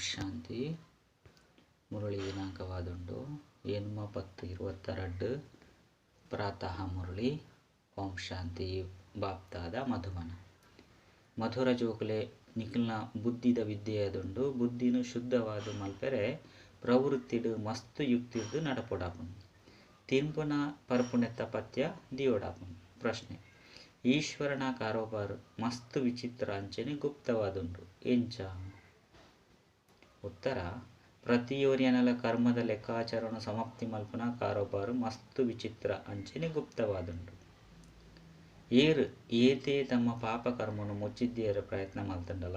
ಶಾಂತಿ. ಮುರಳಿ ದಿನಾಂಕವಾದುಂಡು 8/10/22 ಪ್ರಾತಃ ಮುರಳಿ. ಓಂ ಶಾಂತಿ. ಬಾಪ್ತಾದ ಮಧುಮನ ಮಧುರ ಜೋಕುಲೆ ನಿಖಿಲ್ನ ಬುದ್ಧಿದ ವಿದ್ಯೆಯದುಂಡು. ಬುದ್ಧಿನು ಶುದ್ಧವಾದ ಮಲ್ಪೆರೆ ಪ್ರವೃತ್ತಿಡು ಮಸ್ತು ಯುಕ್ತಿರ್ದು ನಡಪೊಡಾಪುಂಡು. ತಿನ್ಪುನ ಪರ್ಪುನೆತ್ತ ಪತ್ಯ ದಿಯೋಡಾಪುಂಡು. ಪ್ರಶ್ನೆ: ಈಶ್ವರನ ಕಾರೋಬಾರು ಮಸ್ತು ವಿಚಿತ್ರ ಅಂಚನೆ ಗುಪ್ತವಾದುಂಡು ಎಂಚ? ಉತ್ತರ: ಪ್ರತಿಯೋರ್ಯನಲ ಕರ್ಮದ ಲೆಕ್ಕಾಚಾರನ ಸಮಾಪ್ತಿ ಮಲ್ಪನ ಕಾರೋಬಾರು ಮಸ್ತು ವಿಚಿತ್ರ ಅಂಚನೆ ಗುಪ್ತವಾದುಂಡು. ಏತೇ ತಮ್ಮ ಪಾಪ ಕರ್ಮನು ಮುಚ್ಚಿದ್ದೇರ ಪ್ರಯತ್ನ ಮಲ್ತಂಡಲ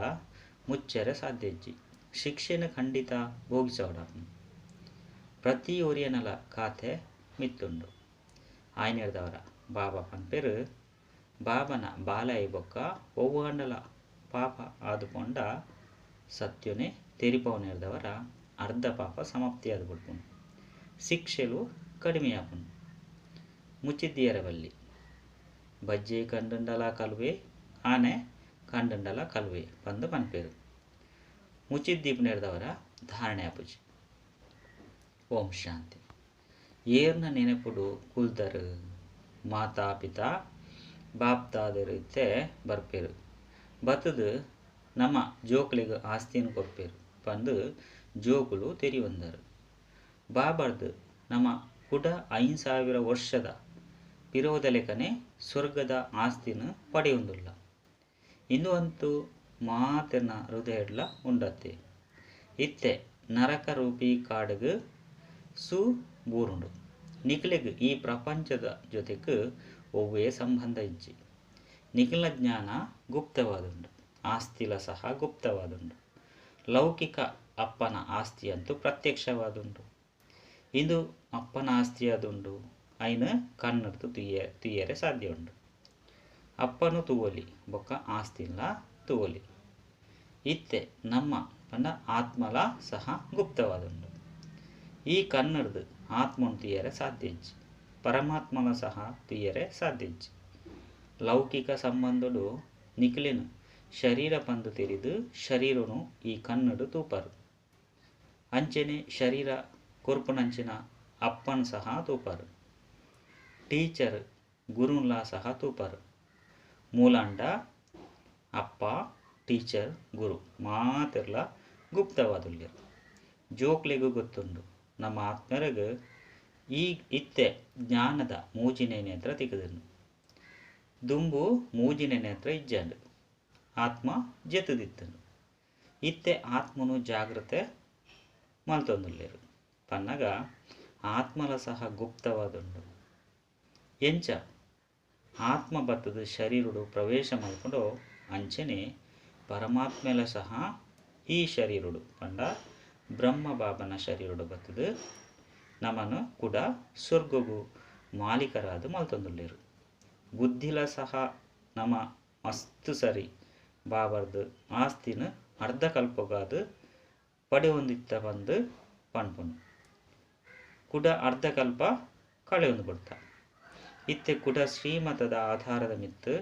ಮುಚ್ಚರೆ ಸಾಧ್ಯಜ್ಜಿ. ಶಿಕ್ಷೆನ ಖಂಡಿತ ಭೋಗಿಸೋಡಾಪುಂಡು. ಪ್ರತಿಯೋರ್ಯನಲ ಖಾತೆ ಮಿತ್ತುಂಡು. ಆಯ್ನೆರ್ದವರ ಬಾಬಾ ಪನ್ಪೆರು ಬಾಬನ ಬಾಲೈ ಬೊಕ್ಕ ಒವ್ವಾಂಡಲ ಪಾಪ ಆದುಕೊಂಡ ಸತ್ಯನೇ ತೆರಿಪವನೆರ್ದವರ ಅರ್ಧ ಪಾಪ ಸಮಾಪ್ತಿ ಆದುಬಿಡ್ಪುಂಡು. ಶಿಕ್ಷೆಲು ಕಡಿಮೆಯಾಪುಂಡು. ಮುಚ್ಚಿದ್ದೀಯರ ಬಲ್ಲಿ ಬಜ್ಜೆ ಕಂಡುಂಡಲ ಕಲ್ವೆ ಆನೆ ಕಂಡುಂಡಲ ಕಲ್ವೆ ಬಂದು ಪನ್ಪೇರು ಮುಚ್ಚಿದ್ದೀಪನೆರ್ದವರ ಧಾರಣೆ ಆಪುಜಿ. ಓಂ ಶಾಂತಿ. ಏರ್ನ ನೆನಪುಡು ಕುಲ್ದರು ಮಾತಾ ಪಿತಾ ಬಾಪ್ತಾದರು ಇತ್ತೆ ಬರ್ಪೇರು. ಬತ್ತದು ನಮ್ಮ ಜೋಕುಲಿಗೆ ಆಸ್ತಿಯನ್ನು ಕೊರ್ಪೇರು ಪಂದು ಜೋಕುಲು ತೆರಿವಂದರು. ಬಾಬರ್ದು ನಮ್ಮ ಕುಡ 5,000 ವರ್ಷದ ಪಿರೋದ ಲೆಕ್ಕನೆ ಸ್ವರ್ಗದ ಆಸ್ತಿನ ಪಡೆಯೊಂದುಲ್ಲ. ಇಂದು ಅಂತೂ ಮಾತೆನ ಹೃದಯಡ್ಲ ಉಂಡತ್ತೆ. ಇತ್ತೆ ನರಕ ರೂಪಿ ಕಾಡುಗು ಸು ಬೂರುಂಡು. ನಿಖಿಲಿಗೆ ಈ ಪ್ರಪಂಚದ ಜೊತೆಗೆ ಒವ್ವೇ ಸಂಬಂಧ ಇಜ್ಜಿ. ನಿಖಿಲ ಜ್ಞಾನ ಗುಪ್ತವಾದುಂಡು. ಆಸ್ತಿಲ ಸಹ ಗುಪ್ತವಾದುಂಡು. ಲೌಕಿಕ ಅಪ್ಪನ ಆಸ್ತಿ ಅಂತೂ ಪ್ರತ್ಯಕ್ಷವಾದುಂಡು. ಇಂದು ಅಪ್ಪನ ಆಸ್ತಿ ಅದುಂಡು ಐನು ಕಣ್ಣರ್ದು ತುಯ್ಯರೆ ಸಾಧ್ಯ ಉಂಡು. ಅಪ್ಪನು ತುವಲಿ ಬೊಕ್ಕ ಆಸ್ತಿಲ್ಲ ತುವಲಿ. ಇತ್ತೆ ನಮ್ಮ ಪಂಡ ಆತ್ಮಲ ಸಹ ಗುಪ್ತವಾದುಂಡು. ಈ ಕಣ್ಣರ್ದು ಆತ್ಮನು ತುಯ್ಯರೆ ಸಾಧ್ಯಜ್ಜಿ. ಪರಮಾತ್ಮಲ ಸಹ ತುಯ್ಯರೆ ಸಾಧ್ಯಜ್ಜಿ. ಲೌಕಿಕ ಸಂಬಂಧಡು ನಿಖಿಲಿನ ಶರೀರ ಪಂದು ತೆರಿದು ಶರೀರನು ಈ ಕಣ್ಣಡು ತೂಪರು. ಅಂಚನೆ ಶರೀರ ಕೊರ್ಪುನಂಚಿನ ಅಪ್ಪನ್ ಸಹ ತೂಪರು. ಟೀಚರ್ ಗುರುನ್ಲ ಸಹ ತೂಪರು. ಮೂಲಾಂಡ ಅಪ್ಪ ಟೀಚರ್ ಗುರು ಮಾತೆರ್ಲ ಗುಪ್ತವಾದುಲ್ಯರು. ಜೋಕ್ಲಿಗೂ ಗೊತ್ತುಂಡು ನಮ್ಮ ಆತ್ಮರಿಗೆ ಈ ಇತ್ತೆ ಜ್ಞಾನದ ಮೂಜಿನೆ ನೇತ್ರ ತಿಕ್ಕದನು. ದುಂಬು ಮೂಜಿನೆ ನೇತ್ರ ಇಜ್ಜಂಡು ಆತ್ಮ ಜೆತುದಿತ್ತನು. ಇತ್ತೆ ಆತ್ಮನು ಜಾಗ್ರತೆ ಮಲ್ತೊಂದುಲ್ಲೇರು ಪನ್ನಗ ಆತ್ಮಲ ಸಹ ಗುಪ್ತವಾದುಂಡು. ಎಂಚ ಆತ್ಮ ಬತ್ತದ ಶರೀರುಡು ಪ್ರವೇಶ ಮಲ್ಕೊಂಡು ಅಂಚನೆ ಪರಮಾತ್ಮೆಲ ಸಹ ಈ ಶರೀರುಡು ಪಂಡ ಬ್ರಹ್ಮ ಬಾಬನ ಶರೀರುಡು ಬತ್ತದು ನಮನು ಕೂಡ ಸ್ವರ್ಗಗೂ ಮಾಲೀಕರಾದ ಮಲ್ತೊಂದುಲ್ಲೇರು. ಬುದ್ಧಿಲ ಸಹ ನಮ್ಮ ಮಸ್ತು ಸರಿ ಬಾಬರ್ದು ಆಸ್ತಿನ ಅರ್ಧ ಕಲ್ಪಗಾದು ಪಡೆಯೊಂದಿತ್ತ ಬಂದು ಪನ್ಪುನು. ಕುಡ ಅರ್ಧ ಕಲ್ಪ ಕಳೆಯೊಂದು ಬಿಡ್ತ. ಇತ್ತೆ ಕುಡ ಶ್ರೀಮತದ ಆಧಾರದ ಮಿತ್ತು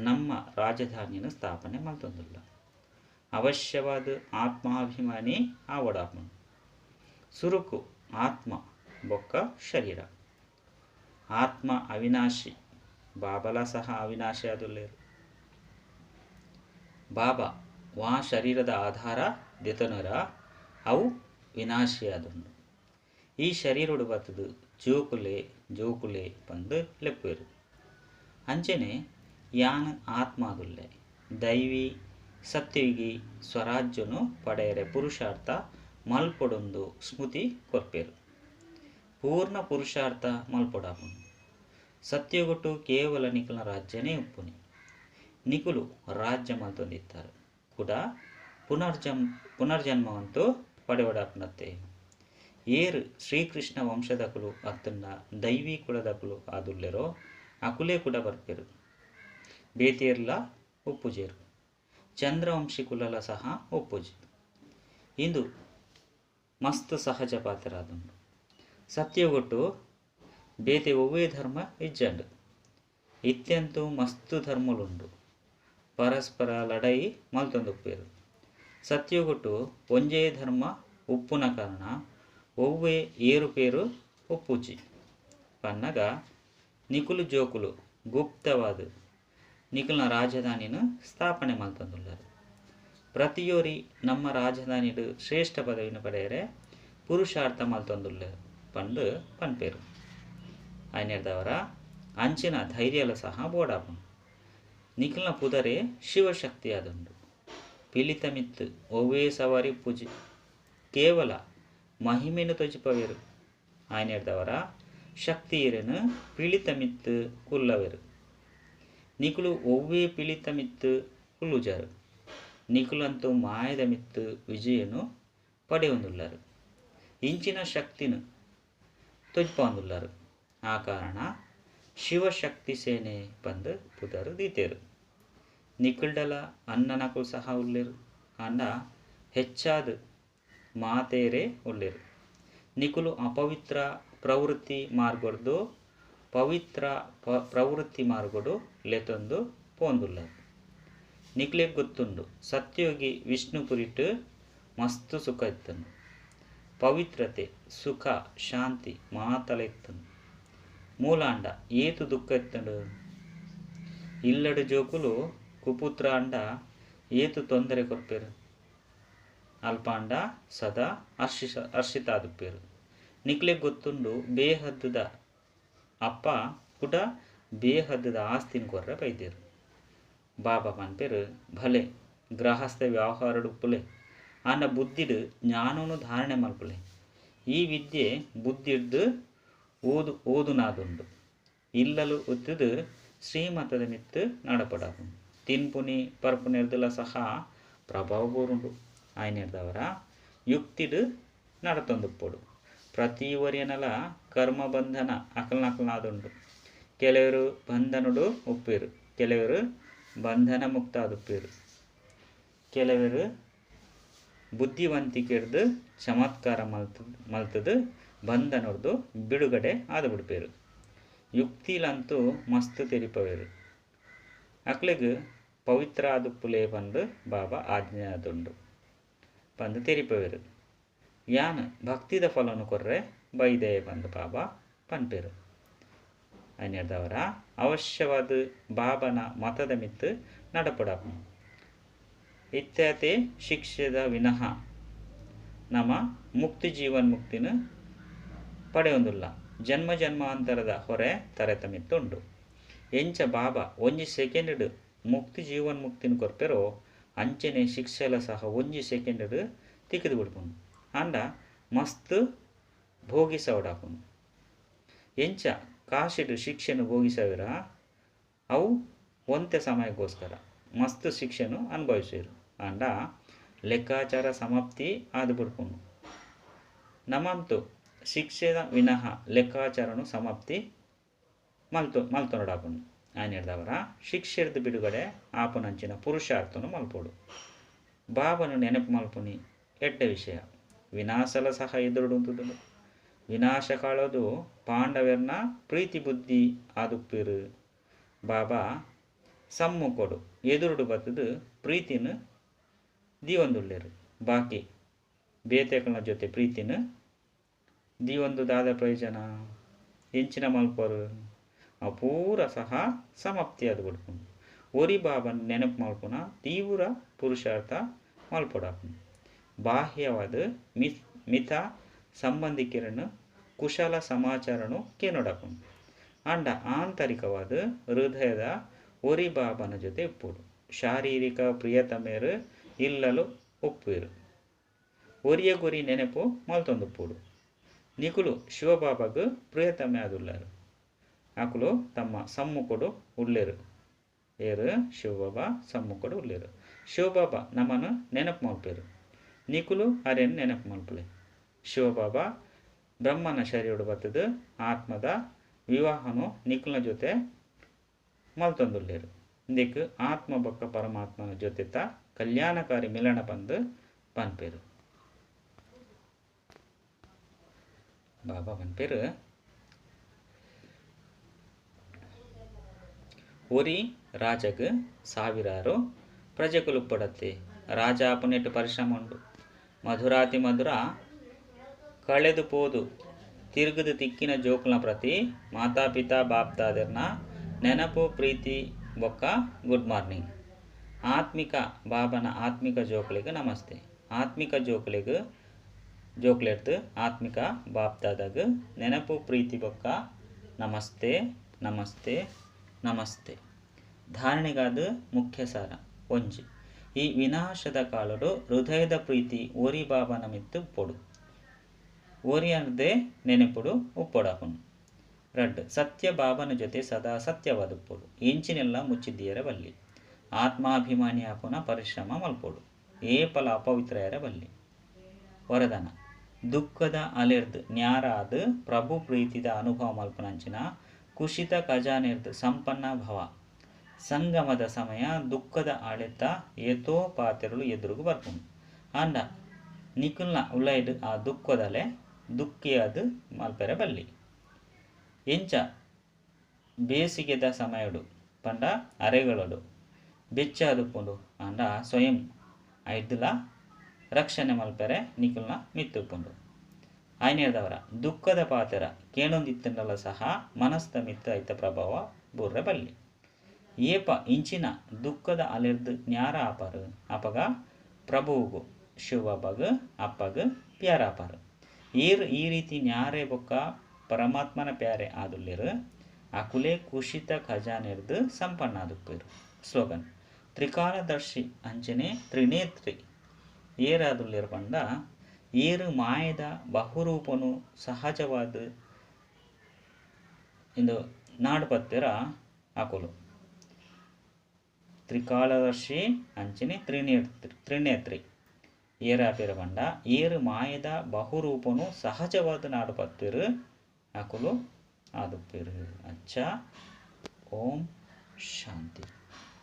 ನಮ್ಮ ರಾಜಧಾನಿನ ಸ್ಥಾಪನೆ ಮಲ್ತೊಂದುಲ್ಲ. ಅವಶ್ಯವಾದ ಆತ್ಮಾಭಿಮಾನಿ ಆವಡಾಪುನು. ಸುರುಕು ಆತ್ಮ ಬೊಕ್ಕ ಶರೀರ. ಆತ್ಮ ಅವಿನಾಶಿ. ಬಾಬಲ ಸಹ ಅವಿನಾಶಿ ಆದುಲ್ಲೇರು. ಬಾಬಾ ವಾ ಶರೀರದ ಆಧಾರ ದೆತನರ ಅವು ವಿನಾಶಿ ಆದುಂಡು. ಈ ಶರೀರುಡು ಬತ್ತದು ಜೋಕುಲೆ ಪಂದು ಲೆಪ್ಪೇರು. ಅಂಚನೆ ಯಾನ್ ಆತ್ಮ ಆದುಲ್ಲೆ. ದೈವಿ ಸತ್ಯವಿಗಿ ಸ್ವರಾಜ್ಯನು ಪಡೆಯರೆ ಪುರುಷಾರ್ಥ ಮಲ್ಪೊಡೊಂದು ಸ್ಮೃತಿ ಕೊರ್ಪೇರು. ಪೂರ್ಣ ಪುರುಷಾರ್ಥ ಮಲ್ಪೊಡಾಪುಂಡು. ಸತ್ಯಗೊಟ್ಟು ಕೇವಲ ನಿಖಿಲ್ನ ರಾಜ್ಯನೇ ಉಪ್ಪುನಿ. ನಿಖುಲು ರಾಜ್ಯ ಮಲ್ತೊಂದಿತ್ತಾರೆ ಕೂಡ ಪುನರ್ಜನ್ಮವಂತೂ ಪಡೆಯೊಡಾಪುನತ್ತೆ. ಏರು ಶ್ರೀಕೃಷ್ಣ ವಂಶದಕುಲು ಅತ್ತಂಡ ದೈವಿ ಕುಲದಕುಲು ಆದುಲ್ಲೆರೋ ಅಕುಲೇ ಕೂಡ ಬರ್ಪೇರು. ಬೇತೇರ್ಲ ಒಪ್ಪುಜೇರು. ಚಂದ್ರವಂಶಿ ಕುಲಲ ಸಹ ಒಪ್ಪುಜಿ. ಇಂದು ಮಸ್ತ್ ಸಹಜ ಪಾತ್ರರಾದುಂಡು. ಸತ್ಯಗೊಟ್ಟು ಬೇತೆ ಒವ್ವೇ ಧರ್ಮ ಇಜ್ಜಂಡು. ಇತ್ಯಂತೂ ಮಸ್ತು ಧರ್ಮಲುಂಡು. ಪರಸ್ಪರ ಲಡೈ ಮಲ್ತೊಂದುಪ್ಪೇರು. ಸತ್ಯುಗುಟ್ಟು ಒಂಜೇ ಧರ್ಮ ಉಪ್ಪುನ ಕಾರಣ ಒವ್ವೇ ಏರುಪೇರು ಉಪ್ಪುಚಿ ಪನ್ನಗ ನಿಕುಲು ಜೋಕುಲು ಗುಪ್ತವಾದ ನಿಕುಲ್ನ ರಾಜಧಾನಿನ ಸ್ಥಾಪನೆ ಮಲ್ತಂದುಳ್ಳರು. ಪ್ರತಿಯೊರಿ ನಮ್ಮ ರಾಜಧಾನಿಡು ಶ್ರೇಷ್ಠ ಪದವಿನ ಪಡೆಯರೆ ಪುರುಷಾರ್ಥ ಮಲ್ತಂದುಳ್ಳರು ಪಂಡು ಪನ್ಪೇರು. ಐನೇರ್ದವರ ಅಂಚಿನ ಧೈರ್ಯಲ ಸಹ ಬೋಡಾಪುಂಡು. ನಿಖಿಲ್ನ ಪುದರೆ ಶಿವಶಕ್ತಿ ಆದುಂಡು. ಪಿಲಿತಮಿತ್ತು ಒವ್ವೇ ಸವಾರಿ ಪೂಜಿ ಕೇವಲ ಮಹಿಮೆನು ತೊಜಿಪವೇರು. ಐನೇರ್ದವರ ಶಕ್ತಿ ಇರೆನು ಪಿಳಿತಮಿತ್ತು ಕುಲ್ಲವೆರು. ನಿಕುಲು ಒವ್ವೇ ಪಿಳಿತಮಿತ್ತು ಕುಲ್ಲುಜರು. ನಿಕುಲಂತೂ ಮಾಯದ ಮಿತ್ತು ವಿಜಯನು ಪಡೆಯೊಂದುಳ್ಳರು. ಇಂಚಿನ ಶಕ್ತಿನು ತೊಜ್ಪೊಂದುಳ್ಳರು. ಆ ಕಾರಣ ಶಿವಶಕ್ತಿ ಸೇನೆ ಬಂದು ಪುದರು ದೀತೇರು. ನಿಕುಲ್ಡಲ ಅನ್ನನಕುಲು ಸಹ ಉಳ್ಳೇರು. ಅಂಡ ಹೆಚ್ಚಾದ ಮಾತೇರೆ ಉಳ್ಳೇರು. ನಿಕುಲು ಅಪವಿತ್ರ ಪ್ರವೃತ್ತಿ ಮಾರ್ಗೊಡ್ದು ಪವಿತ್ರ ಪ್ರವೃತ್ತಿ ಮಾರ್ಗೊಡು ಲೆತೊಂದು ಪೋಂದುಳ್ಳರು. ನಿಕ್ಲೆಗ್ ಗೊತ್ತುಂಡು ಸತ್ಯೋಗಿ ವಿಷ್ಣು ಪುರಿಟ್ಟು ಮಸ್ತು ಸುಖ ಇತ್ತನು. ಪವಿತ್ರತೆ ಸುಖ ಶಾಂತಿ ಮಾತಲ ಇತ್ತನು. ಮೂಲಾಂಡ ಏತು ದುಃಖ ಇತ್ತಂಡು. ಇಲ್ಲಡು ಜೋಕುಲು ಕುಪುತ್ರ ಅಂಡ ಏತು ತೊಂದರೆ ಕೊರ್ಪೇರು. ಅಲ್ಪಾಂಡ ಸದಾ ಹರ್ಷಿತಾದುಪ್ಪೇರು. ನಿಕ್ಲೆಗ್ ಗೊತ್ತುಂಡು ಬೇಹದ್ದದ ಅಪ್ಪ ಕುಟ ಬೇಹದ್ದದ ಆಸ್ತಿನ ಕೊರ್ರೆ ಬೈದೇರು. ಬಾಬಾ ಪನ್ಪೇರು ಭಲೆ ಗೃಹಸ್ಥ ವ್ಯವಹಾರಡು ಉಪ್ಪುಲೆ ಆಂಡ ಬುದ್ಧಿಡು ಜ್ಞಾನನು ಧಾರಣೆ ಮಲ್ಪುಲೆ. ಈ ವಿದ್ಯೆ ಬುದ್ಧಿಡ್ದು ಓದುನಾದುಂಡು. ಇಲ್ಲಲು ಒತ್ತುದು ಶ್ರೀಮತದ ಮಿತ್ತು ನಡಪಡಾಪುಂಡು. ತಿನ್ಪುನಿ ಪರ್ಪುನೆರ್ದಲ ಸಹ ಪ್ರಭಾವ ಬೋರುಂಡು. ಐನೇರ್ದವರ ಯುಕ್ತಿಡು ನಡತೊಂದುಪ್ಪೊಡು. ಪ್ರತಿ ಒರಿಯನಲ ಕರ್ಮ ಬಂಧನ ಅಕಲ್ನಾದುಂಡು. ಕೆಲವರು ಬಂಧನುಡು ಉಪ್ಪೇರು. ಕೆಲವರು ಬಂಧನ ಮುಕ್ತ ಆದುಪ್ಪೇರು. ಕೆಲವರು ಬುದ್ಧಿವಂತಿಕೆಡ್ದು ಚಮತ್ಕಾರ ಮಲ್ತದು ಬಂಧನೊಡ್ದು ಬಿಡುಗಡೆ ಆದು ಬಿಡ್ಪೇರು. ಯುಕ್ತಿಲಂತೂ ಮಸ್ತ್ ತೆರಿಪವೇರು. ಅಕ್ಲೆಗ್ ಪವಿತ್ರ ಆದುಪ್ಪುಲೇ ಬಂದು ಬಾಬಾ ಆಜ್ಞೆ ಆದುಂಡು ಬಂದು ತೆರಿಪವೇರು. ಯಾನ್ ಭಕ್ತಿದ ಫಲನು ಕೊರ್ರೆ ಬೈದೆ ಬಂದು ಬಾಬಾ ಪನ್ಪೇರು. ಐನೇರ್ದವರ ಅವಶ್ಯವಾದ ಬಾಬನ ಮತದ ಮಿತ್ತು ನಡಪಡಾಪು. ಇತ್ಯಾತೆ ಶಿಕ್ಷೆದ ವಿನಃ ನಮ್ಮ ಮುಕ್ತಿ ಜೀವನ್ ಮುಕ್ತಿನ ಪಡೆಯೊಂದುಲ್ಲ. ಜನ್ಮ ಜನ್ಮಾಂತರದ ಹೊರೆ ತರೆತ ಮಿತ್ತುಂಡು. ಎಂಚ ಬಾಬಾ ಒಂಜಿ ಸೆಕೆಂಡ್ ಮುಕ್ತಿ ಜೀವನ್ ಮುಕ್ತಿನ ಕೊರ್ಪೆರೋ ಅಂಚನೆ ಶಿಕ್ಷೆಲ ಸಹ ಒಂಜಿ ಸೆಕೆಂಡ್ ತಿಕ್ಕಿದು ಬಿಡ್ಪುಂಡು. ಅಂಡ ಮಸ್ತ್ ಭೋಗಿಸವಡಾಪುಂಡು. ಎಂಚ ಕಾಶಿಡು ಶಿಕ್ಷೆನು ಭೋಗಿಸವಿರ ಅವು ಒಂತೆ ಸಮಯಕ್ಕೋಸ್ಕರ ಮಸ್ತ್ ಶಿಕ್ಷೆನು ಅನುಭವಿಸಿರು. ಅಂಡ ಲೆಕ್ಕಾಚಾರ ಸಮಾಪ್ತಿ ಆದು ಬಿಡ್ಪುಂಡು. ನಮಂತು ಶಿಕ್ಷೆದ ವಿನಃ ಲೆಕ್ಕಾಚಾರನು ಸಮಾಪ್ತಿ ಮಲ್ತೊನಡಾಪುಂಡು. ಐನೇರ್ದವರ ಶಿಕ್ಷೆರ್ದು ಬಿಡುಗಡೆ ಆಪುನಂಚಿನ ಪುರುಷಾರ್ಥನು ಮಲ್ಪೋಡು. ಬಾಬನು ನೆನಪು ಮಲ್ಪುನಿ ಎಡ್ಡ ವಿಷಯ. ವಿನಾಶಲ ಸಹ ಎದುರುಡುಂತುದು. ವಿನಾಶ ಕಾಳೋದು ಪಾಂಡವರ್ನ ಪ್ರೀತಿ ಬುದ್ಧಿ ಆದುಪ್ಪೇರು. ಬಾಬಾ ಸಮ್ಮುಕೊಡು ಎದುರುಡು ಬತ್ತದು ಪ್ರೀತಿನ ದೀವೊಂದುಳ್ಳೇರು. ಬಾಕಿ ಬೇತೆಕಲ್ನ ಜೊತೆ ಪ್ರೀತಿನ ದೀವೊಂದು ದಾದ ಪ್ರಯೋಜನ ಎಂಚಿನ ಮಲ್ಪರು ಅವು ಪೂರ ಸಹ ಸಮಾಪ್ತಿ ಆದು ಬಿಡ್ಪುಂಡು. ಒರಿ ಬಾಬನ ನೆನಪು ಮಲ್ಪುನ ತೀವ್ರ ಪುರುಷಾರ್ಥ ಮಲ್ಪೊಡಾಪುಂಡು. ಬಾಹ್ಯವಾದ ಮಿತ ಸಂಬಂಧಿಕರನ್ನು ಕುಶಲ ಸಮಾಚಾರನು ಕೇನೊಡಾಪುಂಡು. ಅಂಡ ಆಂತರಿಕವಾದ ಹೃದಯದ ಒರಿ ಬಾಬನ ಜೊತೆ ಉಪ್ಪುಡು. ಶಾರೀರಿಕ ಪ್ರಿಯತಮೆರು ಇಲ್ಲಲು ಉಪ್ಪುರು. ಒರಿಯ ಗುರಿ ನೆನಪು ಮಲ್ತೊಂದುಪ್ಪುಡು. ನಿಕುಲು ಶಿವಬಾಬಾಗ ಪ್ರಿಯತಮೆ ಆದುಳ್ಳರು. ಅಕುಲು ತಮ್ಮ ಸಮ್ಮುಕೊಡು ಉಳ್ಳೇರು. ಏರು ಶಿವಬಾಬಾ ಸಮ್ಮುಕೊಡು ಉಳ್ಳೇರು. ಶಿವಬಾಬಾ ನಮ್ಮನ್ನು ನೆನಪು ಮಲ್ಪೇರು. ನಿಕುಲು ಅರೆನ್ ನೆನಪು ಮಲ್ಪುಲೆ. ಶಿವಬಾಬಾ ಬ್ರಹ್ಮನ ಶರೀರಡು ಬತ್ತದು ಆತ್ಮದ ವಿವಾಹನು ನಿಕುಲ್ನ ಜೊತೆ ಮಲ್ತೊಂದುಳ್ಳೇರು. ಇಂದಿಕ್ ಆತ್ಮ ಬೊಕ್ಕ ಪರಮಾತ್ಮನ ಜೊತೆತ ಕಲ್ಯಾಣಕಾರಿ ಮಿಲನ ಬಂದು ಪನ್ಪೇರು. ಬಾಬಾ ಪನ್ಪೇರು ಒರಿ ರಾಜಗ್ ಸಾವಿರಾರು ಪ್ರಜೆಗಳು ಪಡತ್ತೆ ರಾಜಾಪುನೆಟ್ಟು ಪರಿಶ್ರಮ ಉಂಡು. ಮಧುರಾತಿ ಮಧುರ ಕಳೆದು ಪೋದು ತಿರುಗದು ತಿಕ್ಕಿನ ಜೋಕುಲ ಪ್ರತಿ ಮಾತಾಪಿತಾ ಬಾಪ್ದಾದರ್ನ ನೆನಪು ಪ್ರೀತಿ ಬೊಕ್ಕ ಗುಡ್ ಮಾರ್ನಿಂಗ್. ಆತ್ಮಿಕ ಬಾಬನ ಆತ್ಮಿಕ ಜೋಕುಲಿಗೆ ನಮಸ್ತೆ. ಆತ್ಮಿಕ ಜೋಕ್ಲೆಡ್ದು ಆತ್ಮಿಕ ಬಾಪ್ದಾದಾಗ ನೆನಪು ಪ್ರೀತಿ ಬೊಕ್ಕ ನಮಸ್ತೆ ನಮಸ್ತೆ ನಮಸ್ತೆ. ಧಾರಣೆಗಾದ ಮುಖ್ಯ ಸಾರ ಒಂಜಿ. ಈ ವಿನಾಶದ ಕಾಲಡು ಹೃದಯದ ಪ್ರೀತಿ ಓರಿ ಬಾಬನ ಮಿತ್ತು ಉಪ್ಪೊಡು. ಓರಿಯನದೇ ನೆನಪುಡು ಉಪ್ಪೊಡಾಪುನು. ರಡ್ ಸತ್ಯ ಬಾಬನ ಜೊತೆ ಸದಾ ಸತ್ಯವಾದ ಉಪ್ಪೊಡು. ಎಂಚಿನೆಲ್ಲ ಮುಚ್ಚಿದ್ದೀಯರ ಬಲ್ಲಿ. ಆತ್ಮಾಭಿಮಾನಿ ಆಪುನ ಪರಿಶ್ರಮ ಮಲ್ಪೊಡು. ಏಪಲ ಅಪವಿತ್ರಯರ ಬಲ್ಲಿ. ವರದಾನ ದುಃಖದ ಅಲೆರ್ದು ನ್ಯಾರಾದ ಪ್ರಭು ಪ್ರೀತಿದ ಅನುಭವ ಮಲ್ಪನಂಚಿನ ಕುಶಿತ ಖಜಾನೆರ್ದು ಸಂಪನ್ನ ಭವ. ಸಂಗಮದ ಸಮಯ ದುಃಖದ ಆಳೆತ್ತ ಏತೋ ಪಾತೆರಳು ಎದುರುಗು ಬರ್ಪುಂಡು. ಅಂಡ ನಿಖುಲ್ನ ಉಲೈಡ್ ಆ ದುಃಖದಲೆ ದುಃಖಿಯಾದ ಮಲ್ಪೆರ ಬಲ್ಲಿ. ಎಂಚ ಬೇಸಿಗೆದ ಸಮಯಡು ಪಂಡ ಅರೆಗಳಡು ಬೆಚ್ಚಾದುಪ್ಪುಂಡು ಅಂಡ ಸ್ವಯಂ ಐದ್ಲ ರಕ್ಷಣೆ ಮಲ್ಪೆರೆ ನಿಖುಲ್ನ ಮಿತ್ತುಪ್ಪುಂಡು. ಆಯ್ನೇದವರ ದುಃಖದ ಪಾತೆರ ಕೇಣೊಂದಿತ್ತಂಡಲ ಸಹ ಮನಸ್ತ ಮಿತ್ತು ಐತ ಪ್ರಭಾವ ಬುರ್ರೆ ಬಲ್ಲಿ. ಏಪ ಇಂಚಿನ ದುಃಖದ ಅಲೆರ್ದು ನ್ಯಾರ ಆಪಾರು ಅಪಗ ಪ್ರಭುವುಗು ಶಿವಬಗ್ ಅಪ್ಪಗ್ ಪ್ಯಾರ ಆಪಾರು. ಈ ರೀತಿ ನ್ಯಾರೆ ಬೊಕ್ಕ ಪರಮಾತ್ಮನ ಪ್ಯಾರೆ ಆದುಲ್ಲಿರು ಅಕುಲೆ ಕುಶಿತ ಖಜಾನೆರ್ದು ಸಂಪನ್ನ ಆದುಪ್ಪೇರು. ಸ್ಲೋಗನ್ ತ್ರಿಕಾಲದರ್ಶಿ ಅಂಚನೆ ತ್ರಿನೇತ್ರಿ ಏರಾದುಲ್ಲಿರು ಪಂಡ ಏರು ಮಾಯದ ಬಹುರೂಪನು ಸಹಜವಾದ ಇಂದು ನಾಡು ಪತ್ತೆರ ಅಕುಲು. ತ್ರಿಕಾಲದರ್ಶಿ ಅಂಚನೆ ತ್ರಿನೇತ್ರಿ ಏರಾಪೇರ ಪಂಡ ಏರು ಮಾಯದ ಬಹುರೂಪನು ಸಹಜವಾದ ನಾಡು ಪತ್ತೆರು ಅಕುಲು ಆದುಪ್ಪೇರು. ಅಚ್ಚ ಓಂ ಶಾಂತಿ.